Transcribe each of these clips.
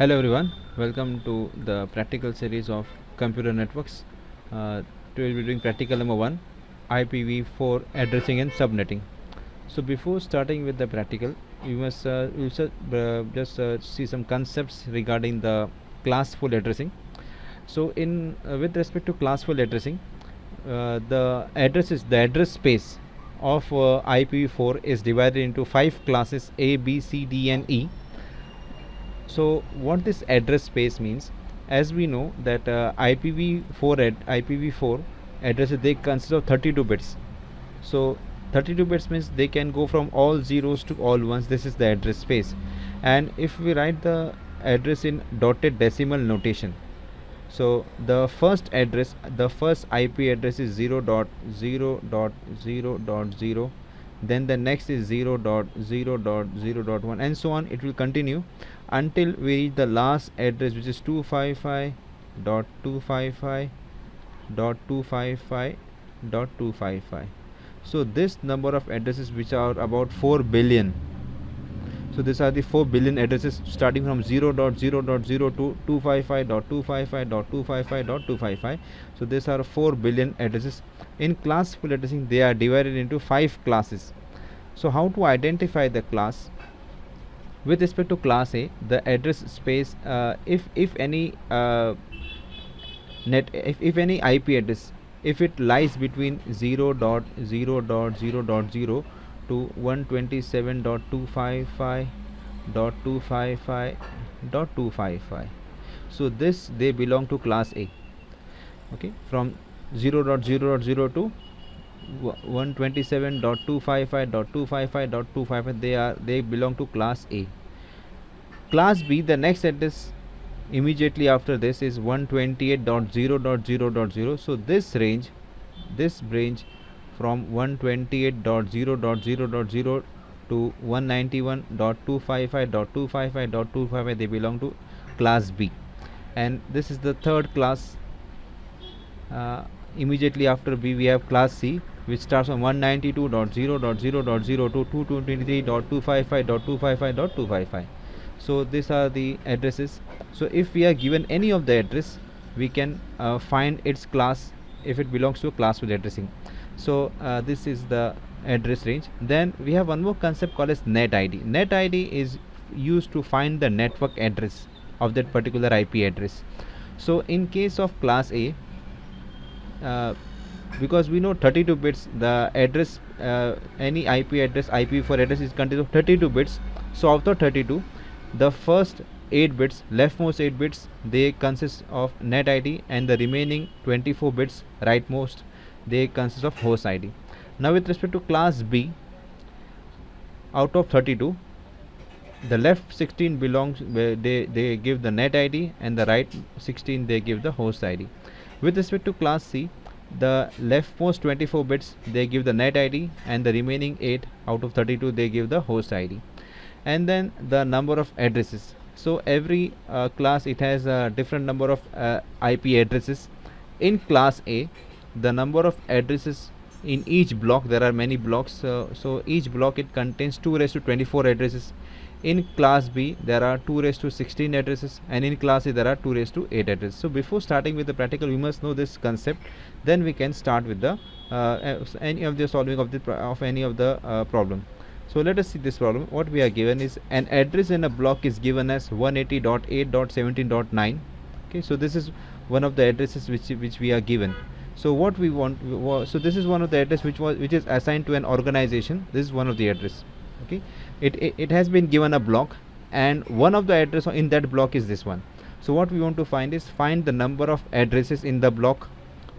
Hello everyone, welcome to the practical series of computer networks. Today we'll be doing practical number 1, IPv4 addressing and subnetting. So before starting with the practical, we'll just see some concepts regarding the classful addressing. So in with respect to classful addressing, the address space of IPv4 is divided into 5 classes A, B, C, D and E. So what this address space means, as we know that IPv4 addresses, they consist of 32 bits. So 32 bits means they can go from all zeros to all ones. This is the address space, and if we write the address in dotted decimal notation, so the first IP address is 0.0.0.0, then the next is 0.0.0.1 and so on. It will continue until we reach the last address, which is 255.255.255.255. So this number of addresses, which are about 4 billion. So these are the 4 billion addresses starting from 0.0.0 to 255.255.255.255. So these are 4 billion addresses. In classful addressing, they are divided into 5 classes. So how to identify the class? With respect to class A, the address space, if any IP address, if it lies between 0.0.0.0 to 127.255.255.255, so this they belong to class A. Okay, from 0.0.0 to 127.255.255.255, they belong to class A. Class B, the next address immediately after this is 128.0.0.0. so this range from 128.0.0.0 to 191.255.255.255, they belong to class B. And this is the third class. Immediately after B, we have class C, which starts from 192.0.0.0 to 223.255.255.255. so these are the addresses. So if we are given any of the address, we can find its class if it belongs to a classful addressing. So this is the address range. Then we have one more concept called as net ID. Net ID is used to find the network address of that particular IP address. So in case of class A, because we know 32 bits, the address, any IP address, IPv4 address is contains of 32 bits. So out of 32, the first 8 bits, leftmost 8 bits, they consist of net ID, and the remaining 24 bits, rightmost, they consist of host ID. Now with respect to class B, out of 32, the left 16 belongs, they give the net ID, and the right 16 they give the host ID. With respect to class C, the leftmost 24 bits, they give the net ID, and the remaining 8 out of 32, they give the host ID. And then the number of addresses. So every class, it has a different number of IP addresses. In class A, the number of addresses in each block, there are many blocks, so each block, it contains 2 raised to 24 addresses. In class B, there are 2 raised to 16 addresses, and in class A, there are 2 raised to 8 addresses. So before starting with the practical, we must know this concept. Then we can start with the any of the solving of the any of the problem. So let us see this problem. What we are given is an address in a block is given as 180.8.17.9. Okay, so this is one of the addresses which we are given. So what we want, so this is one of the address which is assigned to an organization. This is one of the address. Okay, it has been given a block, and one of the address in that block is this one. So what we want to find is find the number of addresses in the block,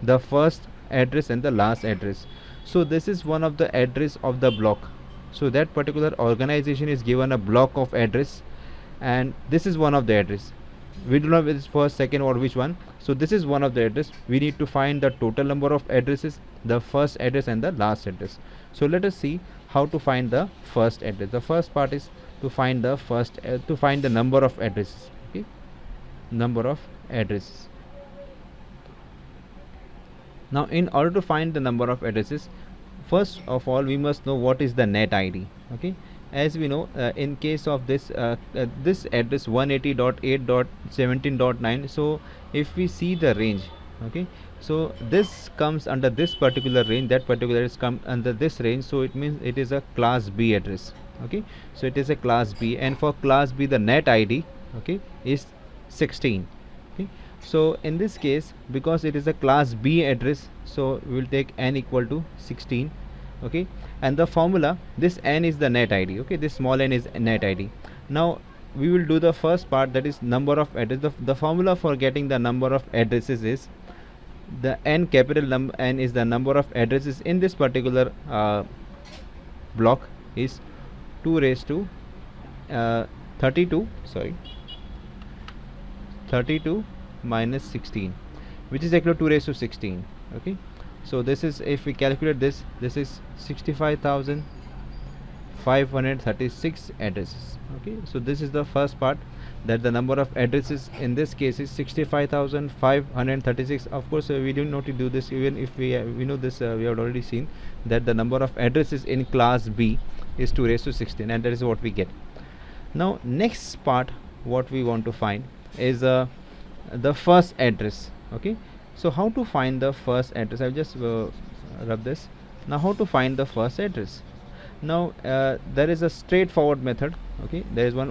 the first address and the last address. So this is one of the address of the block. So that particular organization is given a block of address, and this is one of the address. We do not know if it's first, second, or which one. So this is one of the address. We need to find the total number of addresses, the first address and the last address. So let us see how to find the first address. The first part is to find the first to find the number of addresses. Okay, number of addresses. Now in order to find the number of addresses, first of all we must know what is the net ID. Okay, as we know, in case of this address 180.8.17.9, so if we see the range, okay, so this comes under this particular range, that particular is come under this range, so it means it is a class B address. Okay, so it is a class B, and for class B the net ID, okay, is 16. Okay, so in this case, because it is a class B address, so we will take n equal to 16. Okay, and the formula, this n is the net ID. Okay, this small n is net ID. Now we will do the first part, that is number of address. The formula for getting the number of addresses is the n, capital N is the number of addresses in this particular block, is 2 raised to 32, sorry, 32 minus 16, which is equal to 2 raised to 16. Okay, so this is, if we calculate this, this is 65,536 addresses. Okay, so this is the first part, that the number of addresses in this case is 65,536. Of course, we do not do this, even if we know this, we have already seen that the number of addresses in class B is 2 raised to 16, and that is what we get. Now next part, what we want to find is the first address. Okay, so how to find the first address? I'll just rub this. Now how to find the first address? Now there is a straightforward method. Okay, there is one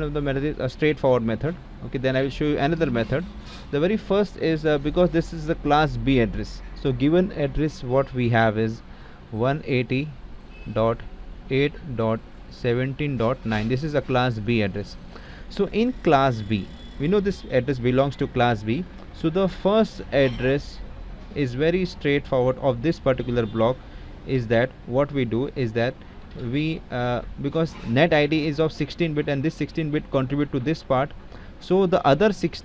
of the methods is a straightforward method. Okay, then I will show you another method. The very first is because this is the class B address, so given address what we have is 180.8.17.9. this is a class B address. So in class B, we know this address belongs to class B, so the first address is very straightforward of this particular block. Is that what we do is that we because net ID is of 16-bit, and this 16-bit contribute to this part, so the other six,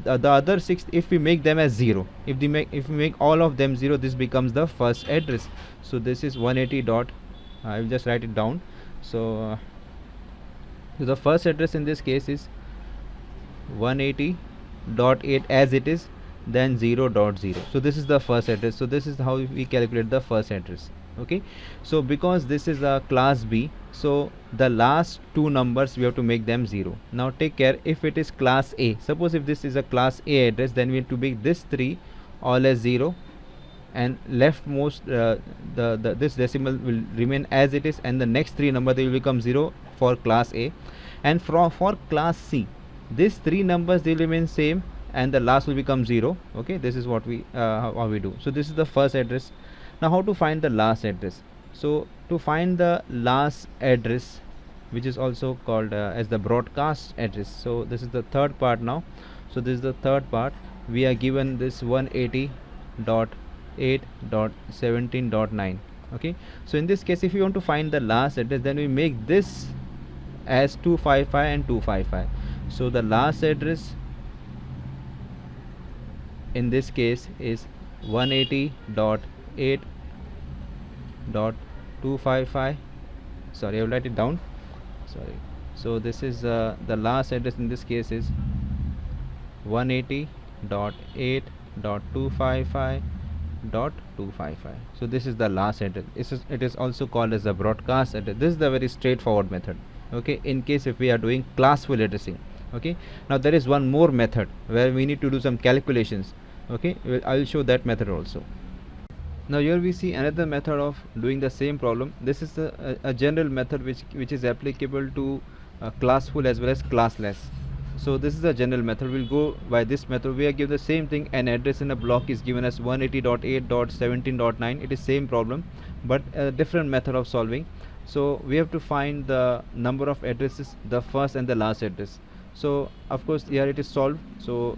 if we make them as 0, if we make all of them 0, this becomes the first address. So this is 180 dot, I will just write it down. So the first address in this case is 180.8 as it is, then 0.0. so this is the first address. So this is how we calculate the first address. Okay, so because this is a class B, so the last two numbers we have to make them 0. Now take care, if it is class A, suppose if this is a class A address, then we have to make this 3 all as 0, and leftmost this decimal will remain as it is, and the next 3 number they will become 0 for class A. And for class C, these 3 numbers they will remain same, and the last will become 0. Okay, this is what we how we do. So this is the first address. Now how to find the last address? So to find the last address, which is also called as the broadcast address, so this is the third part now. So this is the third part. We are given this 180.8.17.9. okay, so in this case, if you want to find the last address, then we make this as 255 and 255. So the last address in this case is 180.8.255. sorry, I will write it down, sorry. So this is the last address in this case is 180.8.255.255. so this is the last address. It is also called as the broadcast address. This is the very straightforward method. Okay, in case if we are doing classful addressing. Okay, now there is one more method where we need to do some calculations. Okay, I will show that method also. Now here we see another method of doing the same problem. This is a general method which is applicable to classful as well as classless. So this is a general method. We'll go by this method. We are given the same thing. An address in a block is given as 180.8.17.9. it is same problem, but a different method of solving. So we have to find the number of addresses, the first and the last address. So of course here it is solved. So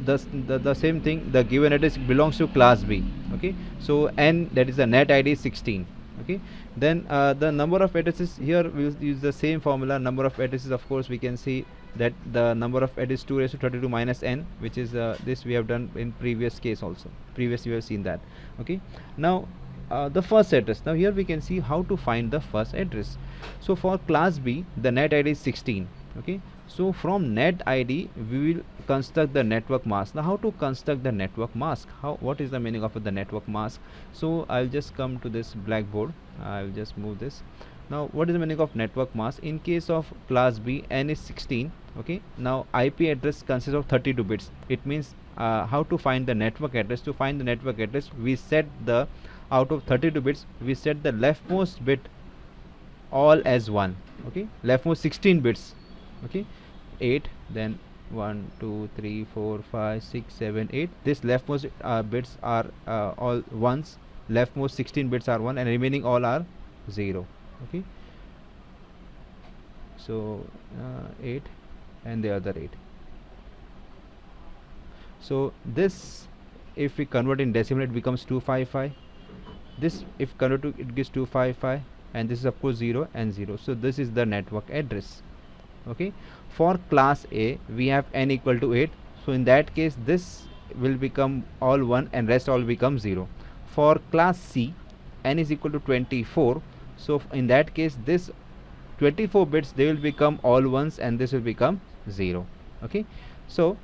the same thing, the given address belongs to class B. Okay, so n, that is the net ID, is 16. Okay, then the number of addresses, here we will use the same formula. Number of addresses, of course we can see that the number of addresses 2 raised to 32 minus n, which is this we have done in previous case also. Previously we have seen that. Okay, now the first address. Now here we can see how to find the first address. So for class B, the net ID is 16. Okay, so from net ID we will construct the network mask. Now how to construct the network mask? What is the meaning of the network mask? So I'll just come to this blackboard. I'll just move this. Now what is the meaning of network mask? In case of class B, n is 16. Okay, now IP address consists of 32 bits. It means how to find the network address. To find the network address, we set the, out of 32 bits, we set the leftmost bit all as 1. Okay, leftmost 16 bits. Okay, 8, then 1 2 3 4 5 6 7 8. This leftmost bits are all ones. Leftmost 16 bits are 1 and remaining all are 0. Okay, so 8 and the other 8. So this, if we convert in decimal, it becomes 255. This, if convert to, it gives 255, and this is of course 0 and 0. So this is the network address. Okay, for class A we have n equal to 8, so in that case this will become all 1 and rest all become 0. For class C, n is equal to 24, so in that case this 24 bits, they will become all ones and this will become 0. Okay, so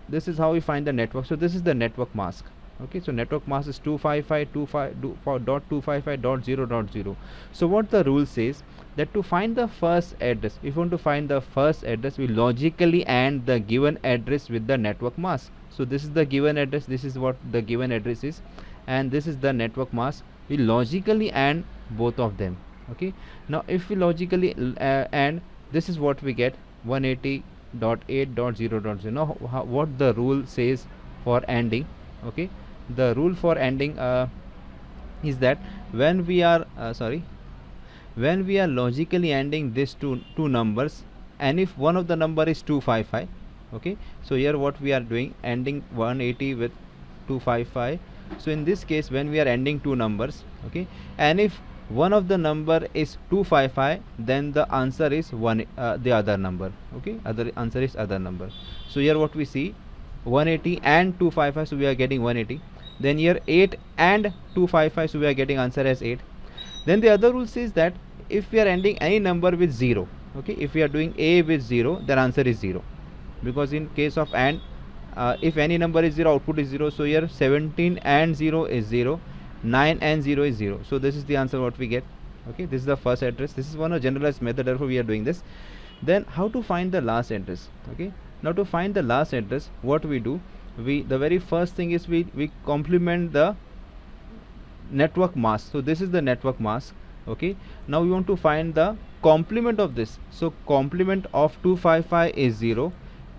this is how we find the network. So this is the network mask. Okay, so network mask is 255.255.0.0. So what the rule says, that to find the first address, if you want to find the first address, we logically AND the given address with the network mask. So this is the given address, this is what the given address is, and this is the network mask. We logically AND both of them. Okay, now if we logically AND, this is what we get, 180.8.0.0. Now what the rule says for ANDing. Okay, the rule for ANDing is that when we are when we are logically ANDing these two numbers, and if one of the number is 255, okay, so here what we are doing, ANDing 180 with 255. So in this case, when we are ANDing two numbers, okay, and if one of the number is 255, then the answer is the other number. Okay, other answer is other number. So here what we see, 180 and 255, so we are getting 180. Then here 8 and 255, so we are getting answer as 8. Then the other rule says that if we are ANDing any number with 0, okay, if we are doing A with 0, then answer is 0, because in case of AND, if any number is 0, output is 0. So here 17 and 0 is 0, 9 and 0 is 0. So this is the answer what we get. Okay, this is the first address. This is one of generalized method, therefore we are doing this. Then how to find the last address? Okay, now to find the last address, what we do, the very first thing is we complement the network mask. So this is the network mask. Okay, now we want to find the complement of this. So complement of 255 is 0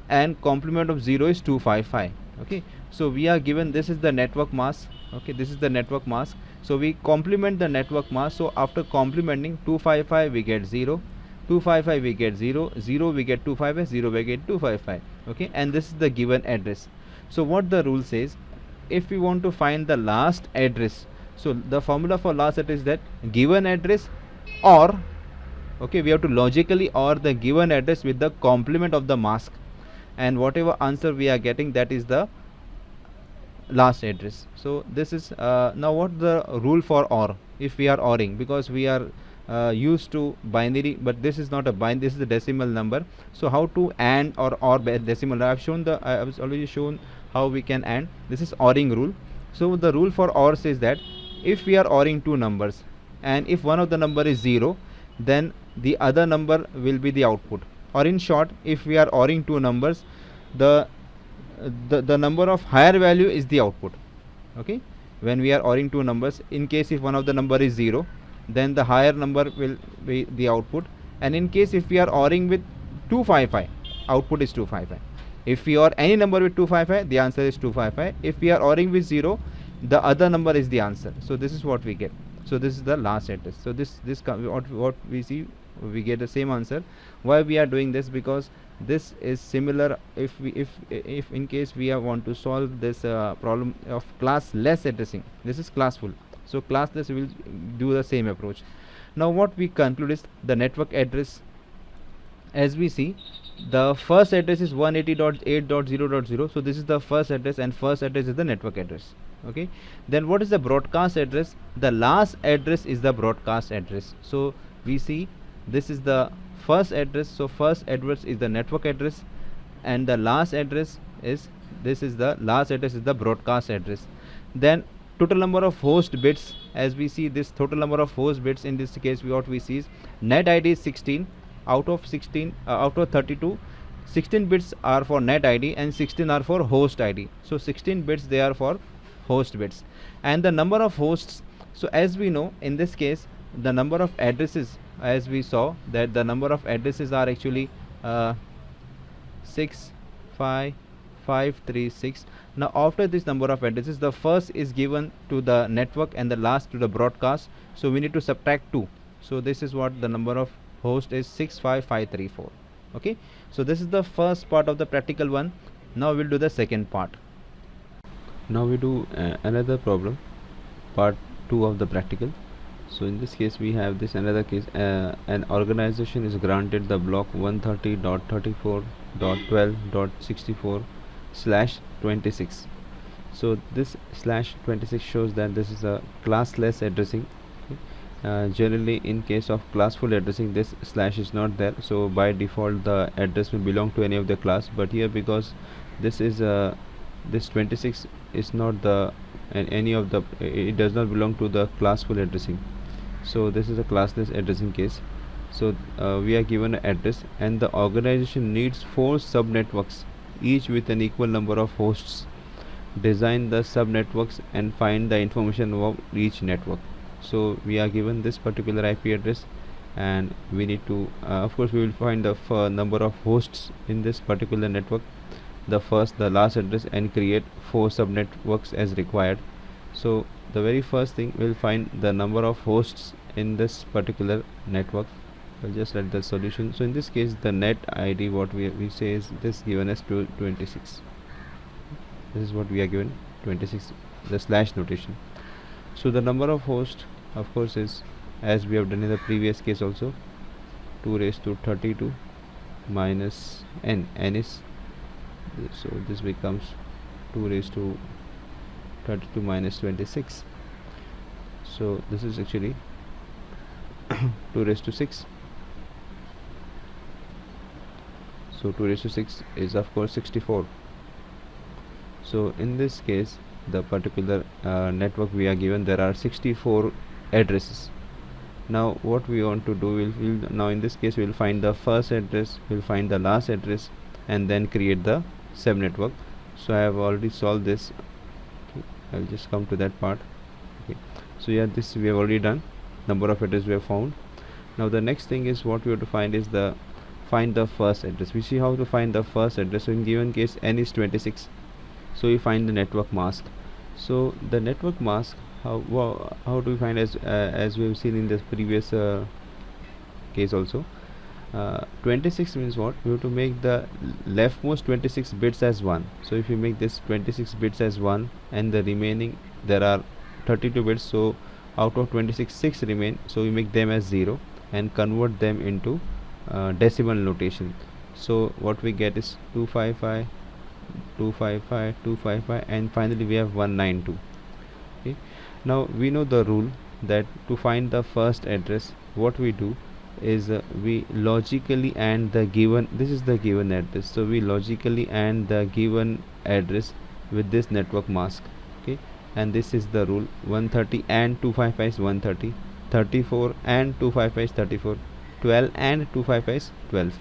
and complement of 0 is 255. Okay, so we are given, this is the network mask. Okay, this is the network mask. So we complement the network mask. So after complementing 255, we get 0, 255 we get 0, 0 we get 255, 0 we get 255. Okay, and this is the given address. So what the rule says, if we want to find the last address, so the formula for last address is that given address or, okay, we have to logically OR the given address with the complement of the mask, and whatever answer we are getting, that is the last address. So this is now what the rule for OR, if we are ORing, because we are used to binary, but this is not a binary, this is a decimal number. So how to AND or OR decimal? I have already shown how we can AND. This is ORing rule. So the rule for OR says that if we are ORing two numbers, and if one of the number is 0, then the other number will be the output. Or in short, if we are ORing two numbers, the number of higher value is the output. Okay, when we are ORing two numbers, in case if one of the number is 0, then the higher number will be the output. And in case if we are ORing with 255, output is 255. If we OR any number with 255, the answer is 255. If we are ORing with 0, the other number is the answer. So this is what we get. So this is the last address. So this what we see, we get the same answer. Why we are doing this? Because this is similar if in case we want to solve this problem of classless addressing. This is classful, so classless will do the same approach. Now what we conclude is the network address, as we see, the first address is 180.8.0.0. so this is the first address, and first address is the network address. Okay, then what is the broadcast address? The last address is the broadcast address. So we see this is the first address, so first address is the network address, and the last address is, this is the last address is the broadcast address. Then total number of host bits, as we see this total number of host bits, in this case what we see is net id is 16. Out of 16, out of 32, 16 bits are for net id and 16 are for host id. So 16 bits they are for host bits. And the number of hosts, so as we know, in this case the number of addresses, as we saw that the number of addresses are actually 6 5 5 3 6. Now after this number of addresses, the first is given to the network and the last to the broadcast, so we need to subtract 2. So this is what the number of host is, 65534. Okay, so this is the first part of the practical one. Now we'll do the second part. Now we do another problem, part 2 of the practical. So in this case we have this another case, an organization is granted the block 130.34.12.64/26. so this /26 shows that this is a classless addressing. Generally in case of classful addressing, this slash is not there, so by default the address will belong to any of the class. But here, because this is this 26 is not the any of the, it does not belong to the classful addressing, so this is a classless addressing case. So we are given an address and the organization needs 4 subnetworks, each with an equal number of hosts. Design the subnetworks and find the information of each network. So we are given this particular IP address and we need to of course we will find the number of hosts in this particular network, the first, the last address, and create 4 subnetworks as required. So the very first thing, we'll find the number of hosts in this particular network. I'll just write the solution. So in this case the net ID, what we say is this given as 26. This is what we are given, 26, the slash notation. So the number of hosts of course is, as we have done in the previous case also, 2 raised to 32 minus n. N is, so this becomes 2 raised to 32 minus 26. So this is actually 2 raised to 6. So 2 raised to 6 is of course 64. So in this case the particular network we are given, there are 64 addresses. Now what we want to do, we'll now in this case we'll find the first address, we'll find the last address, and then create the subnetwork. So I have already solved this. Okay, I'll just come to that part. Okay, so yeah, this we have already done, number of addresses we have found. Now the next thing is what we have to find is find the first address. We see how to find the first address. So in given case n is 26, so we find the network mask. So the network mask, how do we find, as we have seen in the previous case also, 26 means what, we have to make the leftmost 26 bits as 1. So if you make this 26 bits as 1 and the remaining, there are 32 bits, so out of 26 6 remain, so we make them as 0 and convert them into decimal notation. So what we get is 255 255 255 and finally we have 192. Okay, now we know the rule that to find the first address, what we do is we logically AND the given, this is the given address, so we logically AND the given address with this network mask. Okay, and this is the rule, 130 and 255 is 130, 34 and 255 is 34, 12 and 255 is 12,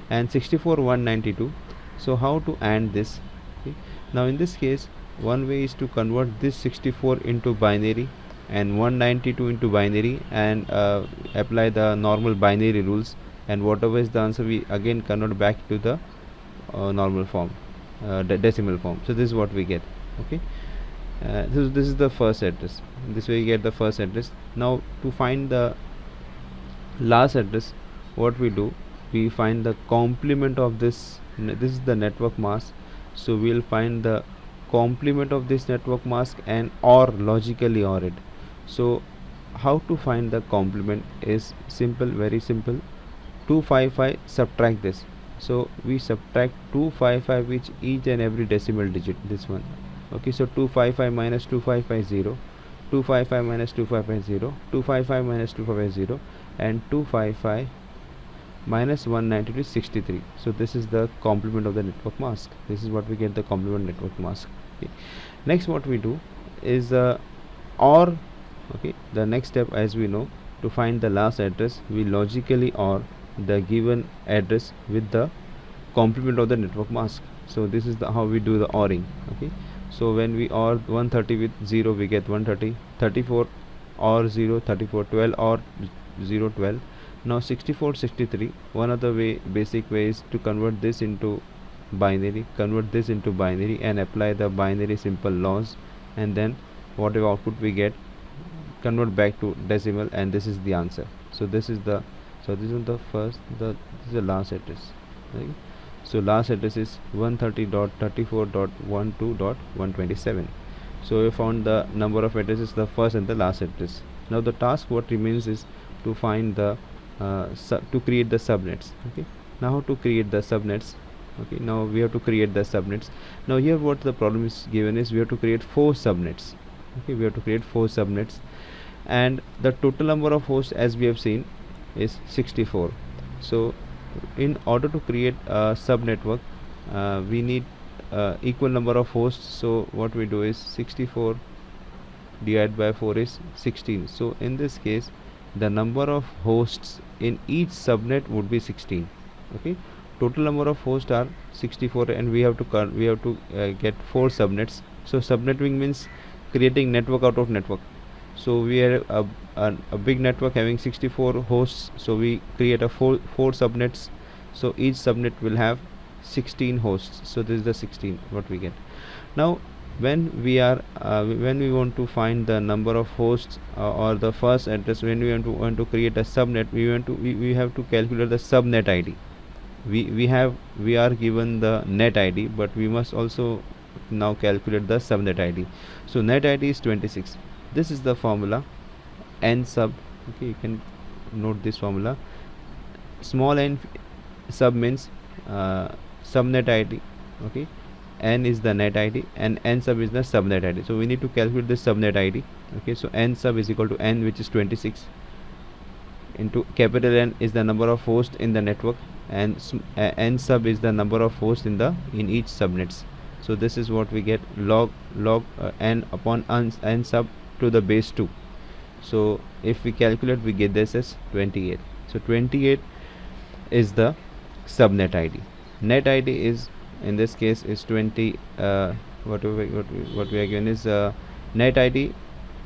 and 64 192. So how to AND this? Okay, now in this case one way is to convert this 64 into binary and 192 into binary and apply the normal binary rules, and whatever is the answer we again convert back to the normal form, the decimal form. So this is what we get. Okay, this is the first address. This way you get the first address. Now to find the last address, what we do, we find the complement of this. This is the network mask, so we'll find the complement of this network mask and OR, logically OR it. So how to find the complement is simple, very simple. 255 subtract this, so we subtract 255 which each and every decimal digit, this one. Okay, so 255 minus 255 is 0, 255 minus 255 is 0, 255 minus 255 is 0, and 255 minus 192 is 63. So this is the complement of the network mask. This is what we get, the complement network mask. Okay. Next what we do is or, okay, the next step, as we know, to find the last address, we logically OR the given address with the complement of the network mask. So this is the how we do the ORing. Okay, so when we OR 130 with 0, we get 130, 34 OR 0, 34 12 or 0 12. Now 64 63, one of the basic ways to convert this into binary, and apply the binary simple laws, and then whatever output we get, convert back to decimal, and this is the answer. So this is the this is the first, this is the last address, right? So last address is 130.34.12.127. so we found the number of addresses, the first and the last address. Now the task what remains is to find the to create the subnets. Okay, now how to create the subnets? Okay, now we have to create the subnets. Now here what the problem is given is we have to create 4 subnets. Okay, we have to create 4 subnets, and the total number of hosts, as we have seen, is 64. So in order to create a subnetwork, we need equal number of hosts. So what we do is 64 divided by 4 is 16. So in this case, the number of hosts in each subnet would be 16. Okay, total number of hosts are 64, and we have to get 4 subnets. So subnetting means creating network out of network. So we are a big network having 64 hosts, so we create a 4 subnets. So each subnet will have 16 hosts. So this is the 16 what we get. Now when we want to find the number of hosts or the first address, when we want to create a subnet, we have to calculate the subnet ID. We are given the net ID, but we must also now calculate the subnet ID. So net ID is 26. This is the formula, n sub. Okay, you can note this formula. Small n sub means subnet ID. Okay, n is the net ID and n sub is the subnet ID. So we need to calculate the subnet ID. Okay, so n sub is equal to n, which is 26, into capital N is the number of hosts in the network, and n sub is the number of hosts in each subnets. So this is what we get, log n upon n sub to the base 2. So if we calculate, we get this as 28. So 28 is the subnet ID. Net ID is, in this case, is 20. What we are given is net ID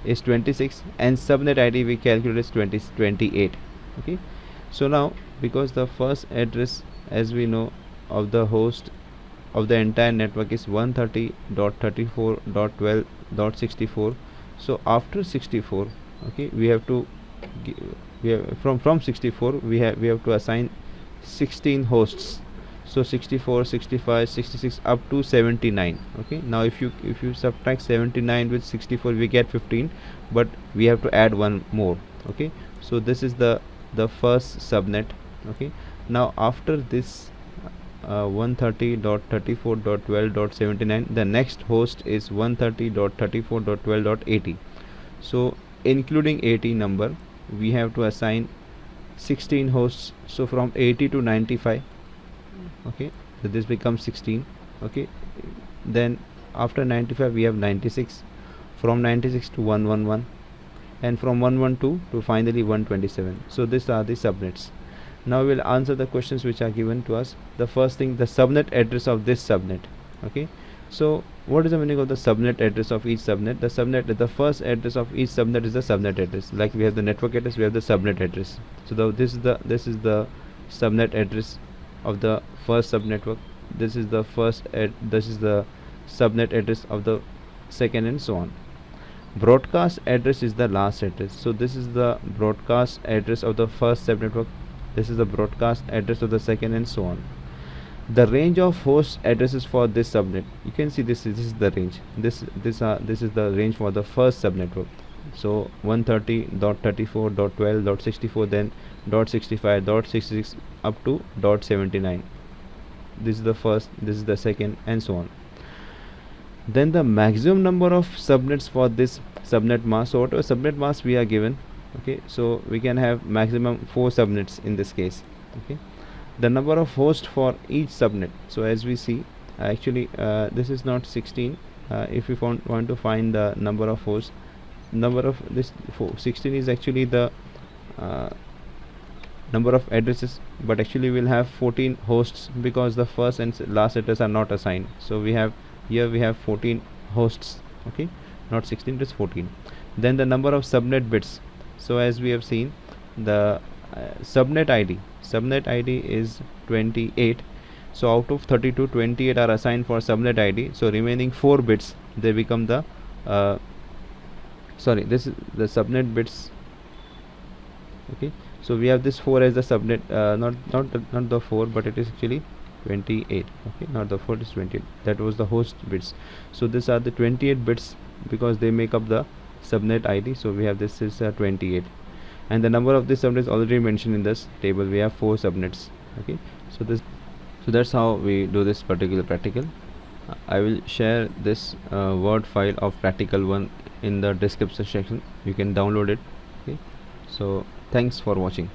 is 26, and subnet ID we calculate is 28. Okay, so now because the first address, as we know, of the host of the entire network is 130.34.12.64. so after 64, okay, we have to from 64 we have to assign 16 hosts. So 64, 65, 66 up to 79. Okay, now if you subtract 79 with 64, we get 15, but we have to add one more. Okay, so this is the first subnet. Okay, now after this 130.34.12.79, the next host is 130.34.12.80. so including 80 number, we have to assign 16 hosts. So from 80 to 95. Okay, so this becomes 16. Okay, then after 95 we have 96, from 96 to 111, and from 112 to finally 127. So these are the subnets. Now we'll answer the questions which are given to us. The first thing, the subnet address of this subnet. Okay, so what is the meaning of the subnet address of each subnet? The first address of each subnet is the subnet address. Like we have the network address, we have the subnet address. So this is the subnet address of the first subnetwork. This is the subnet address of the second, and so on. Broadcast address is the last address. So this is the broadcast address of the first subnetwork. This is the broadcast address of the second, and so on. The range of host addresses for this subnet, you can see this is the range. This is the range for the first subnetwork. So 130.34.12.64, then .65, .66 up to .79. This is the first, this is the second, and so on. Then the maximum number of subnets for this subnet mask. So whatever subnet mask we are given, okay, so we can have maximum 4 subnets in this case. Okay, the number of hosts for each subnet. So as we see, actually this is not 16. If we want to find the number of hosts, number of this 16 is actually the uh, number of addresses, but actually we'll have 14 hosts because the first and last address are not assigned. So we have here we have 14 hosts, okay, not 16, it is 14. Then the number of subnet bits. So as we have seen, the subnet id is 28. So out of 32, 28 are assigned for subnet id, so remaining 4 bits, they become the sorry, this is the subnet bits, okay. So we have this 4 as the subnet, not the 4, but it is actually 28, okay, not the 4, is 28, that was the host bits. So these are the 28 bits because they make up the subnet id. So we have this is 28, and the number of this subnets already mentioned in this table. We have 4 subnets, okay. So that's how we do this particular practical. I will share this word file of practical one in the description section. You can download it, okay. So thanks for watching.